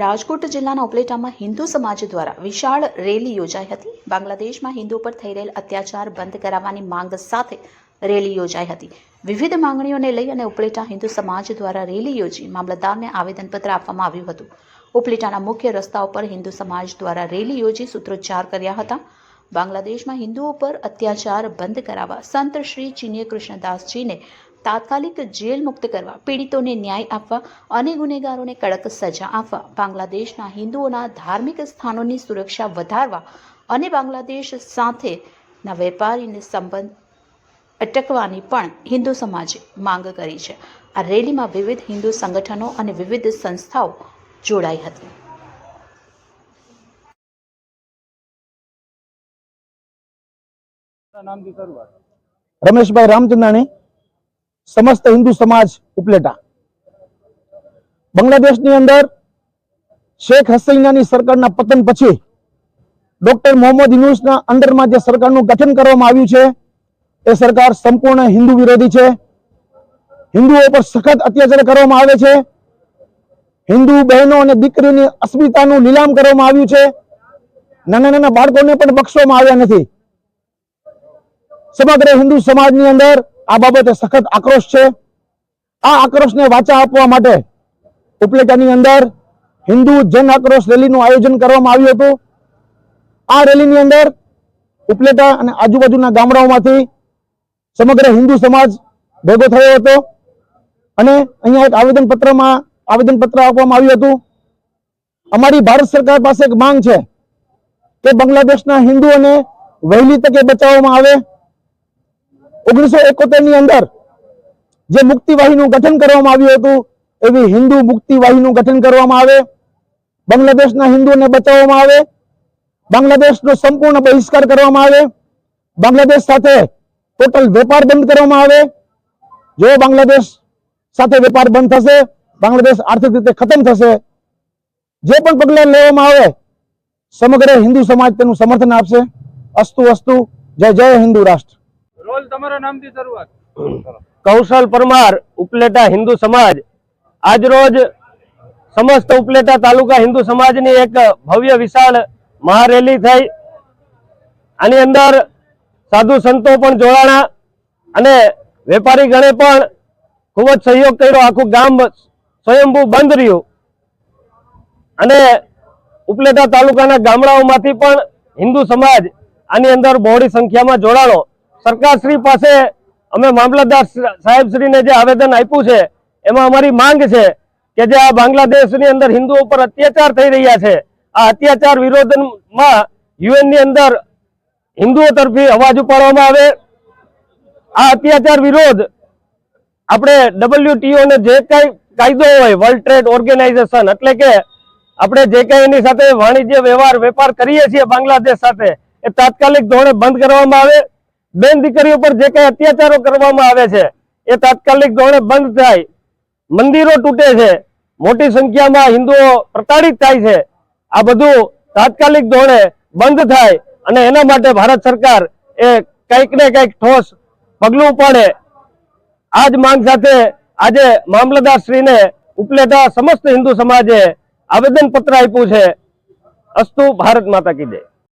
રાજકોટ જિલ્લાના ઉપલેટામાં હિન્દુ સમાજ દ્વારા વિશાળ રેલી યોજાઈ હતી। બાંગ્લાદેશમાં હિન્દુ પર થઈ રહેલ અત્યાચાર બંધ કરાવવાની માંગ સાથે રેલી યોજાઈ હતી। વિવિધ માંગણીઓને લઈ અને ઉપલેટા હિન્દુ સમાજ દ્વારા રેલી યોજી મામલતદારને આવેદનપત્ર આપવામાં આવ્યું હતું। ઉપલેટાના મુખ્ય રસ્તાઓ પર હિન્દુ સમાજ દ્વારા રેલી યોજી સૂત્રોચ્ચાર કર્યા હતા। બાંગ્લાદેશમાં હિન્દુઓ પર અત્યાચાર બંધ કરાવવા સંત શ્રી ચિન્ય કૃષ્ણદાસજીને તાત્કાલિક જેલ મુક્ત કરવા, પીડિતોને ન્યાય આપવા અને ગુનેગારોને કડક સજા આપવા, બાંગ્લાદેશના હિન્દુઓના ધાર્મિક સ્થાનોની સુરક્ષા વધારવા અને બાંગ્લાદેશ સાથેના વેપારીને સંબંધ અટકવાની પણ હિન્દુ સમાજે માંગ કરી છે। આ રેલીમાં વિવિધ હિન્દુ સંગઠનો અને વિવિધ સંસ્થાઓ જોડાઈ હતી। रमेशभाई रामचंदाणी, समस्त हिंदू समाज उपलेटा। बांग्लादेश अंदर शेख हसीना सरकार पतन पछी डॉक्टर मोहम्मद यूनुस अंदर में सरकार गठन करवामां आव्युं छे ए सरकार संपूर्ण हिंदू विरोधी है। हिंदुओं पर सखत अत्याचार करवामां आवे छे। हिंदू बहनों और दीकरीओनी अस्मितानुं नीलाम करवामां आव्युं छे। नाना नाना बाळकोने पण बक्षवामां आव्या नथी। समग्र हिंदू समाज नी अंदर आ बाबते सखत आक्रोश है। आ आक्रोश ने वाचा आपवा माटे उपलेटानी अंदर हिंदू जन आक्रोश रेली નું आयोजन करवामां આવ્યું હતું। आ रेली ની अंदर उपलेटा અને આજુબાજુના ગામડાઓમાંથી સમગ્ર हिंदू समाज ભેગો થયો હતો અને અહીંયા એક આવેદનપત્ર આપવામાં આવ્યું હતું। અમારી ભારત સરકાર પાસે એક માંગ છે કે બાંગ્લાદેશના હિન્દુઓને વહેલી તકે બચાવવામાં આવે। 1971 ની અંદર જે મુક્તિવાહીનું ગઠન કરવામાં આવ્યું હતું એવી હિન્દુ મુક્તિવાહીનું ગઠન કરવામાં આવે। બાંગ્લાદેશના હિન્દુઓને બચાવવામાં આવે। બાંગ્લાદેશનો સંપૂર્ણ બહિષ્કાર કરવામાં આવે। બાંગ્લાદેશ સાથે ટોટલ વેપાર બંધ કરવામાં આવે। જો બાંગ્લાદેશ સાથે વેપાર બંધ થશે, બાંગ્લાદેશ આર્થિક રીતે ખતમ થશે। જે પણ પગલાં લેવામાં આવે સમગ્ર હિન્દુ સમાજ તેનું સમર્થન આપશે। અસ્તુ અસ્તુ। જય જય हिंदू राष्ट्र। रोल तमारा नाम थी शुरुआत। कौशल परमार, उपलेटा हिंदू समाज। आज रोज समस्त उपलेटा तालुका हिंदू समाज नी एक भव्य विशाल महारेली थई। आनी अंदर साधु संतो पण जोड़ाणा अने वेपारी गणे पण खूब ज सहयोग कर्यो। आखुं गाम स्वयंभू बंध रह्युं अने उपलेटा तालुकाना गामडाओमांथी पण हिंदू समाज आनी अंदर बहोળી संख्यामां जोड़ाणो। सरकार श्री पासे अमे मामलतदार साहेब श्री ने जे आवेदन आप्युं छे एमां अमारी मांग छे के जे आ बांग्लादेशनी अंदर हिंदुओं पर अत्याचार थई रह्या छे, आ अत्याचार विरोधमां यूएन नी अंदर हिंदुओं तरफी अवाज उपाडवामां आवे। आ अत्याचार विरोध आपणे WTO ने जे काई कायदो होय, वर्ल्ड ट्रेड ऑर्गेनाइजेशन, एटले के आपणे जे काई एनी साथे वाणिज्य व्यवहार वेपार करीए छीए बांग्लादेश साथे ए तात्कालिक धोरणे बंध करवामां आवे। बेन दीकरीओ पर जे काई अत्याचारो करवामां आवे छे ए तात्कालिक धोरणे बंध थाय। मंदिरो तूटे छे, मोटी संख्यामां हिंदुओ प्रताड़ित थाय छे। आ बधुं तात्कालिक धोरणे बंध थाय अने एना माटे भारत सरकार ए कंईक ने कंईक ठोस पगलुं उपाडे। आज मांग साथे आजे मामलतदार श्री ने उपलेटा समस्त हिंदू समाजे आवेदन पत्र आप्युं छे। अस्तु। भारत माता की जय।